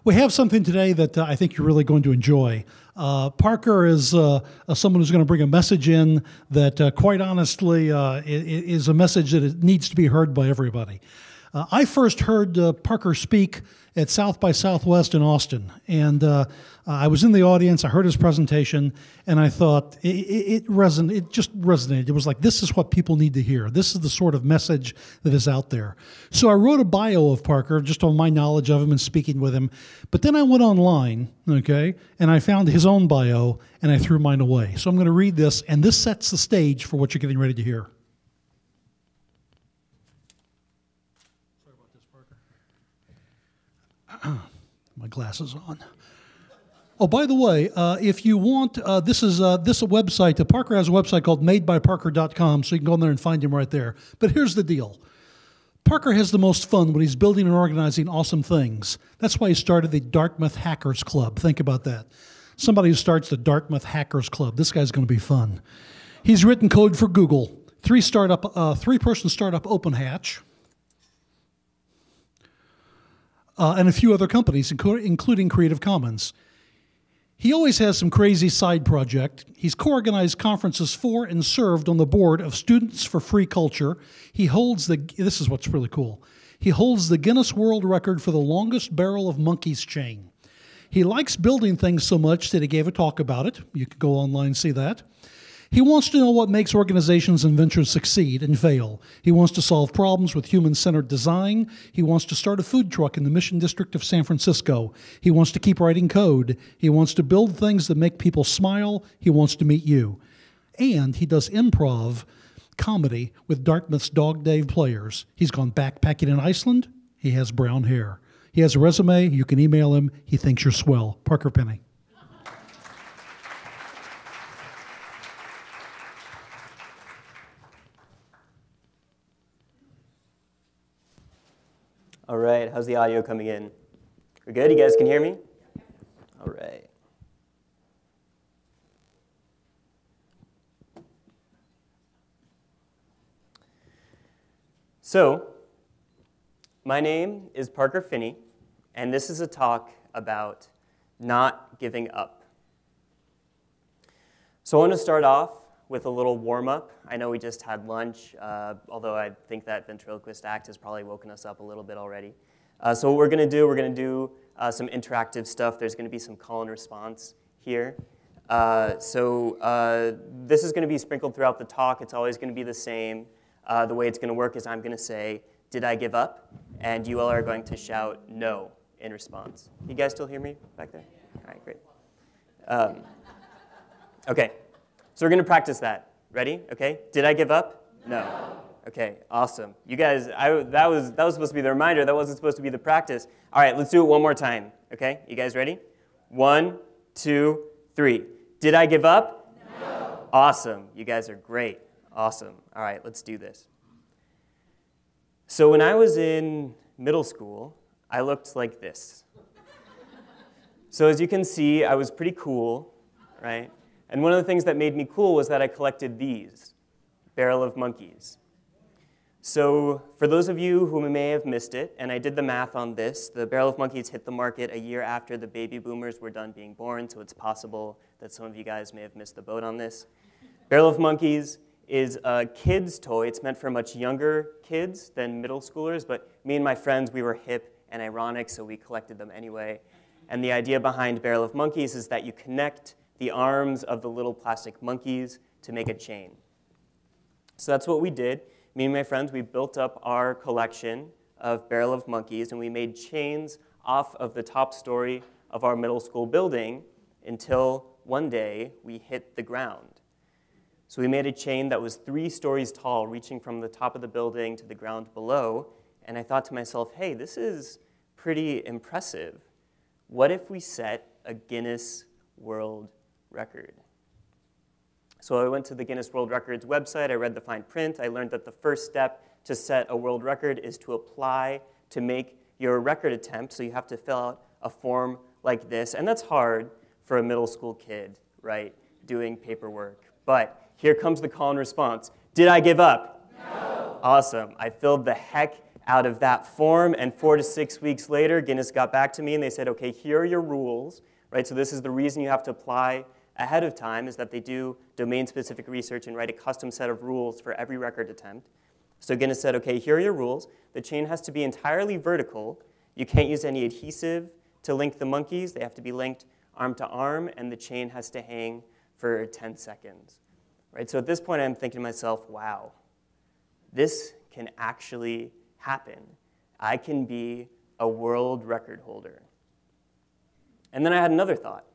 We have something today that I think you're really going to enjoy. Parker is someone who's going to bring a message in that, quite honestly, is a message that it needs to be heard by everybody. I first heard Parker speak at South by Southwest in Austin, and I was in the audience. I heard his presentation, and I thought it just resonated. It was like, this is what people need to hear. This is the sort of message that is out there. So I wrote a bio of Parker, just on my knowledge of him and speaking with him. But then I went online, okay, and I found his own bio, and I threw mine away. So I'm going to read this, and this sets the stage for what you're getting ready to hear. My glasses on. Oh, by the way, if you want, this is a website. Parker has a website called madebyparker.com, so you can go in there and find him right there. But here's the deal. Parker has the most fun when he's building and organizing awesome things. That's why he started the Dartmouth Hackers Club. Think about that. Somebody who starts the Dartmouth Hackers Club. This guy's going to be fun. He's written code for Google, three-person startup OpenHatch, and a few other companies, including Creative Commons. He always has some crazy side project. He's co-organized conferences for and served on the board of Students for Free Culture. He holds this is what's really cool. He holds the Guinness World Record for the longest barrel of monkeys chain. He likes building things so much that he gave a talk about it. You can go online and see that. He wants to know what makes organizations and ventures succeed and fail. He wants to solve problems with human-centered design. He wants to start a food truck in the Mission District of San Francisco. He wants to keep writing code. He wants to build things that make people smile. He wants to meet you. And he does improv comedy with Dartmouth's Dog Day players. He's gone backpacking in Iceland. He has brown hair. He has a resume. You can email him. He thinks you're swell. Parker Phinney. All right, how's the audio coming in? We're good? You guys can hear me? All right. So, my name is Parker Phinney, and this is a talk about not giving up. So I want to start off with a little warm-up. I know we just had lunch, although I think that ventriloquist act has probably woken us up a little bit already. So what we're going to do some interactive stuff. There's going to be some call and response here. This is going to be sprinkled throughout the talk. It's always going to be the same. The way it's going to work is I'm going to say, "Did I give up?" And you all are going to shout "No" in response. You guys still hear me back there? All right, great. Okay. So we're going to practice that. Ready? Okay. Did I give up? No. Okay. Awesome. You guys, that was supposed to be the reminder. That wasn't supposed to be the practice. All right. Let's do it one more time. Okay. You guys ready? 1, 2, 3. Did I give up? No. Awesome. You guys are great. Awesome. All right. Let's do this. So when I was in middle school, I looked like this. So as you can see, I was pretty cool, right? And one of the things that made me cool was that I collected these, barrel of monkeys. So for those of you who may have missed it, and I did the math on this, the barrel of monkeys hit the market a year after the baby boomers were done being born, so it's possible that some of you guys may have missed the boat on this. Barrel of monkeys is a kid's toy. It's meant for much younger kids than middle schoolers, but me and my friends, we were hip and ironic, so we collected them anyway. And the idea behind barrel of monkeys is that you connect the arms of the little plastic monkeys to make a chain. So that's what we did. Me and my friends, we built up our collection of barrel of monkeys, and we made chains off of the top story of our middle school building until one day we hit the ground. So we made a chain that was 3 stories tall, reaching from the top of the building to the ground below, and I thought to myself, hey, this is pretty impressive. What if we set a Guinness World Record? So I went to the Guinness World Records website, I read the fine print, I learned that the first step to set a world record is to apply to make your record attempt, so you have to fill out a form like this, and that's hard for a middle school kid, right, doing paperwork. But here comes the call and response. Did I give up? No. Awesome. I filled the heck out of that form, and 4 to 6 weeks later, Guinness got back to me and they said, okay, here are your rules, right? So this is the reason you have to apply ahead of time, is that they do domain-specific research and write a custom set of rules for every record attempt. So Guinness said, okay, here are your rules. The chain has to be entirely vertical. You can't use any adhesive to link the monkeys. They have to be linked arm to arm, and the chain has to hang for 10 seconds. Right? So at this point, I'm thinking to myself, wow, this can actually happen. I can be a world record holder. And then I had another thought,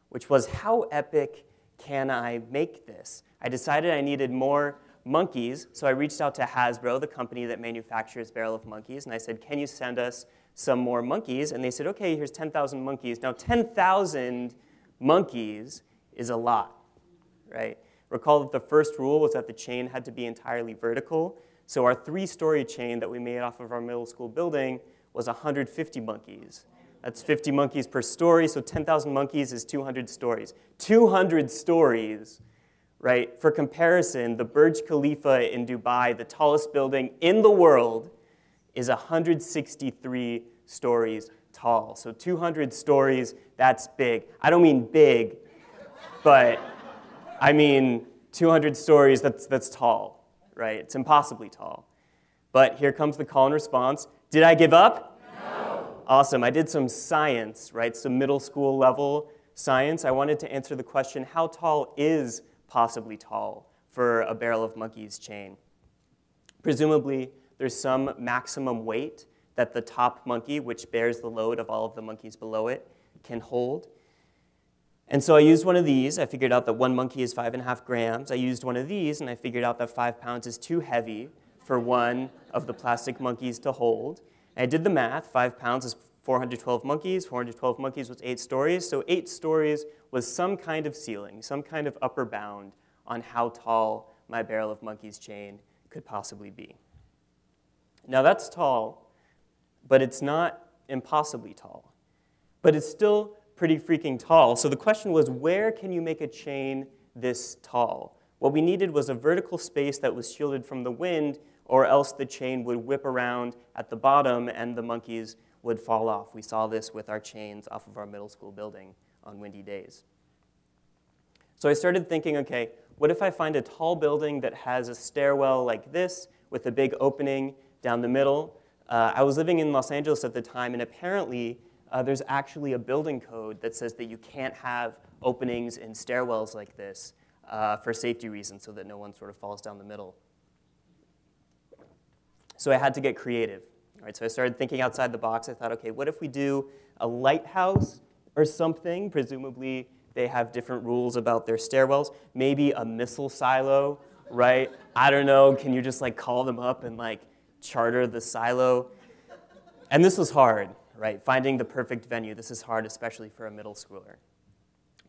which was, how epic can I make this? I decided I needed more monkeys, so I reached out to Hasbro, the company that manufactures Barrel of Monkeys, and I said, can you send us some more monkeys? And they said, okay, here's 10,000 monkeys. Now, 10,000 monkeys is a lot, right? Recall that the first rule was that the chain had to be entirely vertical. So our 3-story chain that we made off of our middle school building was 150 monkeys. That's 50 monkeys per story, so 10,000 monkeys is 200 stories. 200 stories, right? For comparison, the Burj Khalifa in Dubai, the tallest building in the world, is 163 stories tall. So 200 stories, that's big. I don't mean big, but I mean 200 stories, that's tall. Right? It's impossibly tall. But here comes the call and response. Did I give up? No. Awesome. I did some science, right? Some middle school level science. I wanted to answer the question, how tall is possibly tall for a Barrel of Monkeys chain? Presumably, there's some maximum weight that the top monkey, which bears the load of all of the monkeys below it, can hold. And so I used one of these. I figured out that one monkey is 5.5 grams. I used one of these, and I figured out that 5 pounds is too heavy for one of the plastic monkeys to hold. And I did the math. 5 pounds is 412 monkeys. 412 monkeys was 8 stories. So 8 stories was some kind of ceiling, some kind of upper bound on how tall my Barrel of Monkeys chain could possibly be. Now that's tall, but it's not impossibly tall. But it's still pretty freaking tall. So the question was, where can you make a chain this tall? What we needed was a vertical space that was shielded from the wind, or else the chain would whip around at the bottom and the monkeys would fall off. We saw this with our chains off of our middle school building on windy days. So I started thinking, okay, what if I find a tall building that has a stairwell like this with a big opening down the middle? I was living in Los Angeles at the time, and apparently there's actually a building code that says that you can't have openings in stairwells like this for safety reasons, so that no one sort of falls down the middle. So I had to get creative. Right, so I started thinking outside the box. I thought, okay, what if we do a lighthouse or something? Presumably they have different rules about their stairwells. Maybe a missile silo, right? I don't know. Can you just like call them up and like charter the silo? And this was hard. Right, finding the perfect venue. This is hard, especially for a middle schooler.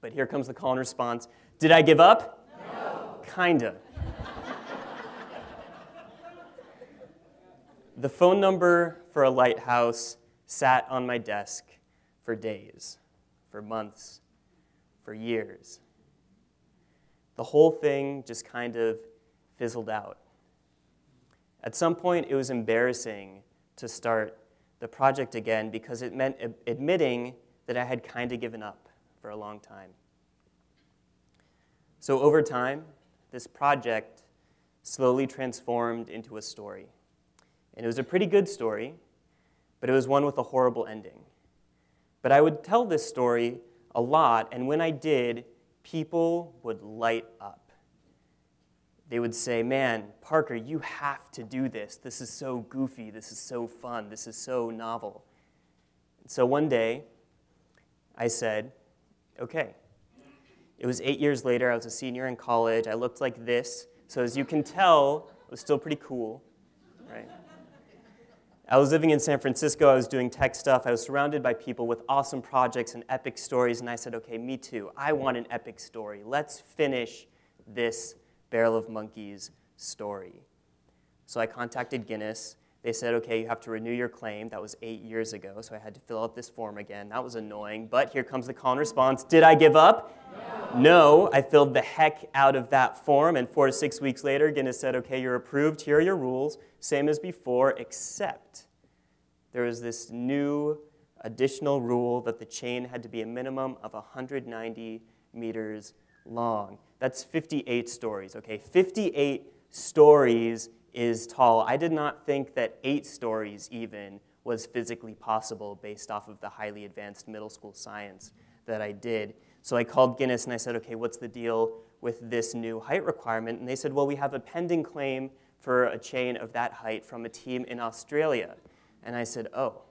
But here comes the call and response. Did I give up? No. Kinda. The phone number for a lighthouse sat on my desk for days, for months, for years. The whole thing just kind of fizzled out. At some point, it was embarrassing to start the project again because it meant admitting that I had kind of given up for a long time. So over time, this project slowly transformed into a story. And it was a pretty good story, but it was one with a horrible ending. But I would tell this story a lot, and when I did, people would light up. They would say, man, Parker, you have to do this. This is so goofy. This is so fun. This is so novel. And so one day, I said, okay. It was 8 years later. I was a senior in college. I looked like this. So as you can tell, I was still pretty cool, right? I was living in San Francisco. I was doing tech stuff. I was surrounded by people with awesome projects and epic stories. And I said, okay, me too. I want an epic story. Let's finish this Barrel of Monkeys story. So I contacted Guinness. They said, okay, you have to renew your claim. That was 8 years ago, so I had to fill out this form again. That was annoying, but here comes the call and response. Did I give up? No. I filled the heck out of that form, and 4 to 6 weeks later, Guinness said, okay, you're approved. Here are your rules, same as before, except there was this new additional rule that the chain had to be a minimum of 190 meters long. That's 58 stories, okay? 58 stories is tall. I did not think that 8 stories even was physically possible based off of the highly advanced middle school science that I did. So I called Guinness and I said, okay, what's the deal with this new height requirement? And they said, well, we have a pending claim for a chain of that height from a team in Australia. And I said, oh.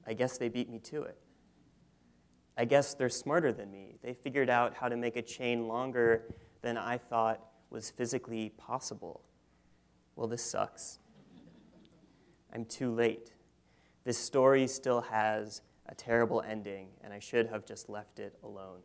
I guess they beat me to it. I guess they're smarter than me. They figured out how to make a chain longer than I thought was physically possible. Well, this sucks. I'm too late. This story still has a terrible ending, and I should have just left it alone.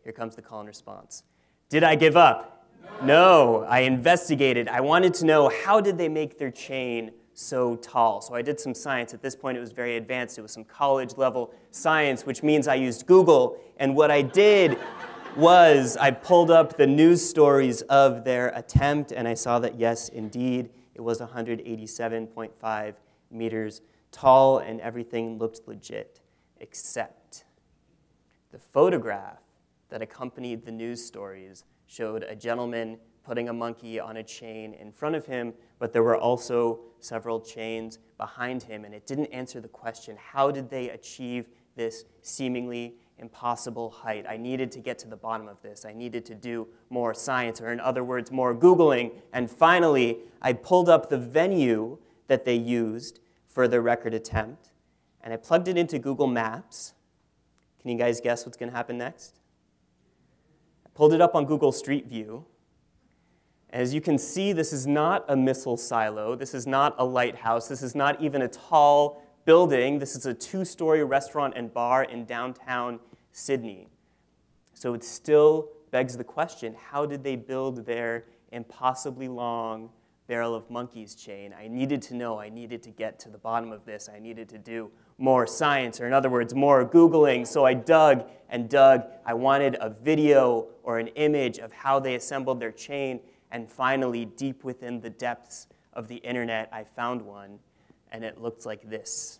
Here comes the call and response. Did I give up? No, I investigated. I wanted to know, how did they make their chain so tall? So I did some science. At this point, it was very advanced. It was some college-level science, which means I used Google. And what I did was I pulled up the news stories of their attempt, and I saw that, yes, indeed, it was 187.5 meters tall, and everything looked legit, except the photograph that accompanied the news stories showed a gentleman putting a monkey on a chain in front of him, but there were also several chains behind him, and it didn't answer the question, how did they achieve this seemingly impossible height? I needed to get to the bottom of this. I needed to do more science, or in other words, more Googling, and finally, I pulled up the venue that they used for the record attempt, and I plugged it into Google Maps. Can you guys guess what's going to happen next? I pulled it up on Google Street View. As you can see, this is not a missile silo. This is not a lighthouse. This is not even a tall building. This is a 2-story restaurant and bar in downtown Sydney. So it still begs the question, how did they build their impossibly long barrel of monkeys chain? I needed to know. I needed to get to the bottom of this. I needed to do more science, or in other words, more Googling. So I dug and dug. I wanted a video or an image of how they assembled their chain. And finally, deep within the depths of the internet, I found one, and it looked like this.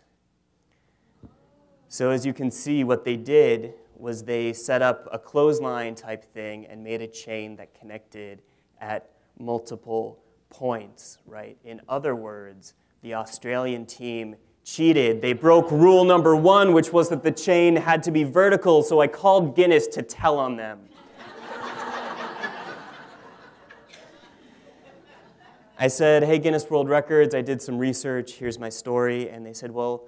So as you can see, what they did was they set up a clothesline type thing and made a chain that connected at multiple points, right? In other words, the Australian team cheated. They broke rule number 1, which was that the chain had to be vertical, so I called Guinness to tell on them. I said, hey, Guinness World Records, I did some research, here's my story. And they said, well,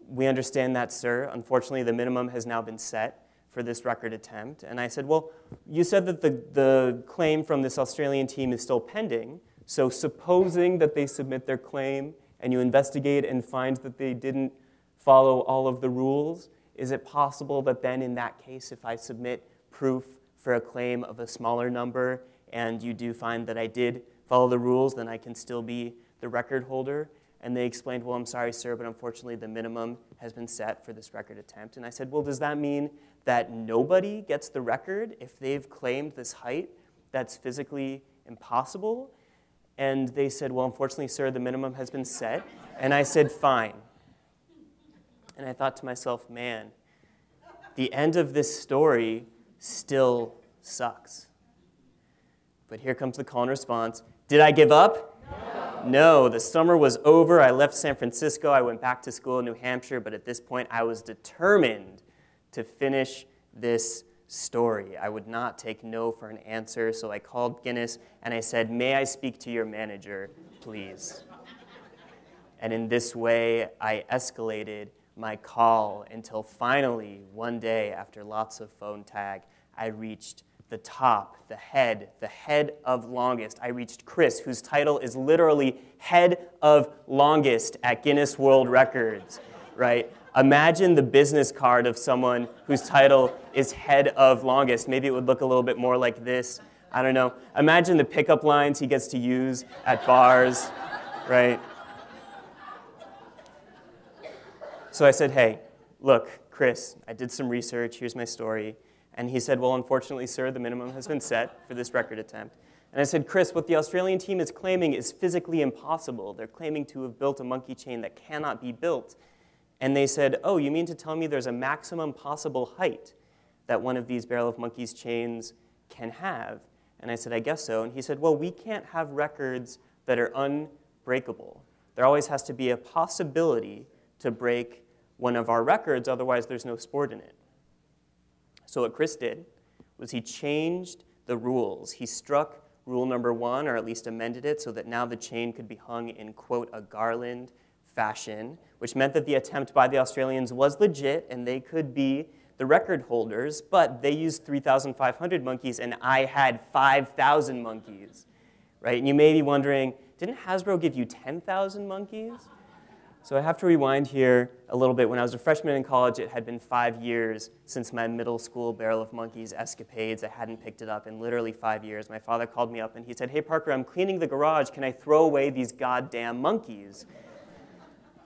we understand that, sir. Unfortunately, the minimum has now been set for this record attempt. And I said, well, you said that the claim from this Australian team is still pending. So supposing that they submit their claim and you investigate and find that they didn't follow all of the rules, is it possible that then in that case, if I submit proof for a claim of a smaller number and you do find that I did follow the rules, then I can still be the record holder? And they explained, well, I'm sorry, sir, but unfortunately the minimum has been set for this record attempt. And I said, well, does that mean that nobody gets the record if they've claimed this height that's physically impossible? And they said, well, unfortunately, sir, the minimum has been set. And I said, fine. And I thought to myself, man, the end of this story still sucks. But here comes the call and response. Did I give up? No, the summer was over. I left San Francisco. I went back to school in New Hampshire, but at this point, I was determined to finish this story. I would not take no for an answer, so I called Guinness and I said, may I speak to your manager, please? And in this way, I escalated my call until finally, one day, after lots of phone tag, I reached the top, the head of longest. I reached Chris, whose title is literally head of longest at Guinness World Records, right? Imagine the business card of someone whose title is head of longest. Maybe it would look a little bit more like this. I don't know. Imagine the pickup lines he gets to use at bars, right? So I said, hey, look, Chris, I did some research. Here's my story. And he said, well, unfortunately, sir, the minimum has been set for this record attempt. And I said, Chris, what the Australian team is claiming is physically impossible. They're claiming to have built a monkey chain that cannot be built. And they said, oh, you mean to tell me there's a maximum possible height that one of these Barrel of Monkeys chains can have? And I said, I guess so. And he said, well, we can't have records that are unbreakable. There always has to be a possibility to break one of our records, otherwise there's no sport in it. So what Chris did was he changed the rules. He struck rule number 1, or at least amended it, so that now the chain could be hung in, quote, a garland fashion, which meant that the attempt by the Australians was legit and they could be the record holders, but they used 3,500 monkeys and I had 5,000 monkeys, right? And you may be wondering, didn't Hasbro give you 10,000 monkeys? So I have to rewind here a little bit. When I was a freshman in college, it had been 5 years since my middle school Barrel of Monkeys escapades. I hadn't picked it up in literally 5 years. My father called me up and he said, hey, Parker, I'm cleaning the garage. Can I throw away these goddamn monkeys?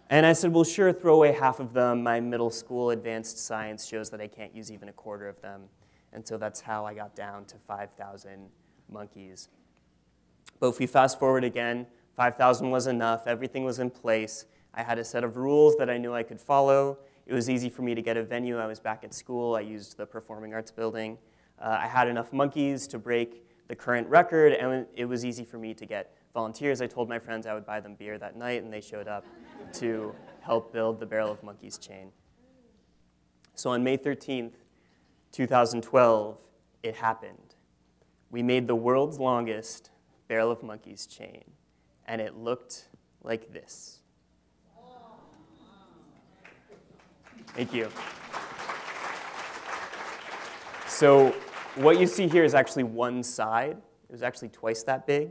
And I said, well, sure, throw away half of them. My middle school advanced science shows that I can't use even a quarter of them. And so that's how I got down to 5,000 monkeys. But if we fast forward again, 5,000 was enough. Everything was in place. I had a set of rules that I knew I could follow. It was easy for me to get a venue. I was back at school. I used the Performing Arts Building. I had enough monkeys to break the current record, and it was easy for me to get volunteers. I told my friends I would buy them beer that night, and they showed up to help build the Barrel of Monkeys chain. So on May 13th, 2012, it happened. We made the world's longest Barrel of Monkeys chain, and it looked like this. Thank you. So what you see here is actually one side. It was actually twice that big.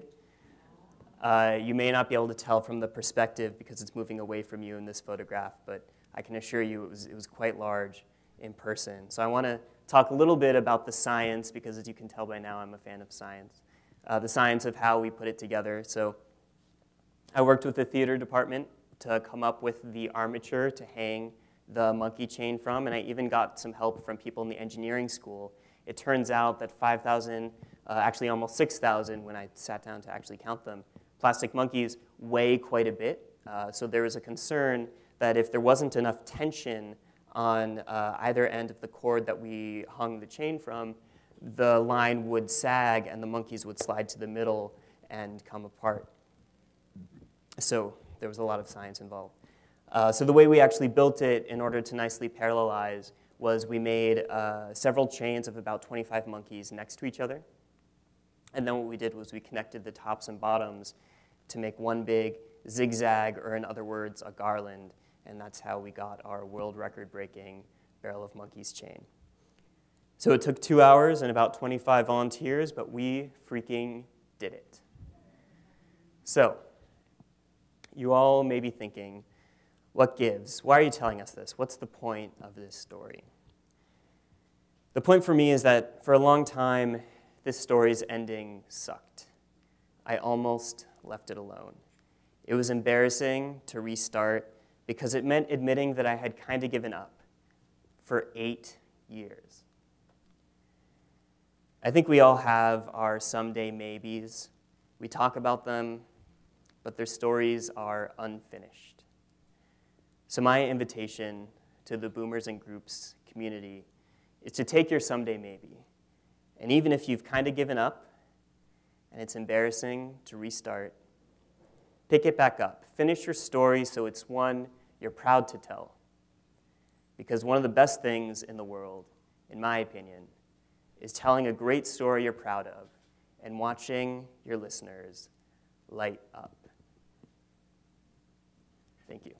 You may not be able to tell from the perspective because it's moving away from you in this photograph, but I can assure you it was quite large in person. So I want to talk a little bit about the science, because as you can tell by now, I'm a fan of science. The science of how we put it together. So I worked with the theater department to come up with the armature to hang the monkey chain from, and I even got some help from people in the engineering school. It turns out that 5,000, actually almost 6,000 when I sat down to actually count them, plastic monkeys weigh quite a bit. So there was a concern that if there wasn't enough tension on either end of the cord that we hung the chain from, the line would sag and the monkeys would slide to the middle and come apart. So there was a lot of science involved. So the way we actually built it in order to nicely parallelize was we made several chains of about 25 monkeys next to each other. And then what we did was we connected the tops and bottoms to make one big zigzag, or in other words, a garland. And that's how we got our world record-breaking Barrel of Monkeys chain. So it took 2 hours and about 25 volunteers, but we freaking did it. So you all may be thinking, what gives? Why are you telling us this? What's the point of this story? The point for me is that for a long time, this story's ending sucked. I almost left it alone. It was embarrassing to restart because it meant admitting that I had kind of given up for 8 years. I think we all have our someday maybes. We talk about them, but their stories are unfinished. So my invitation to the Boomers and Groups community is to take your someday maybe, and even if you've kind of given up and it's embarrassing to restart, pick it back up. Finish your story so it's one you're proud to tell. Because one of the best things in the world, in my opinion, is telling a great story you're proud of and watching your listeners light up. Thank you.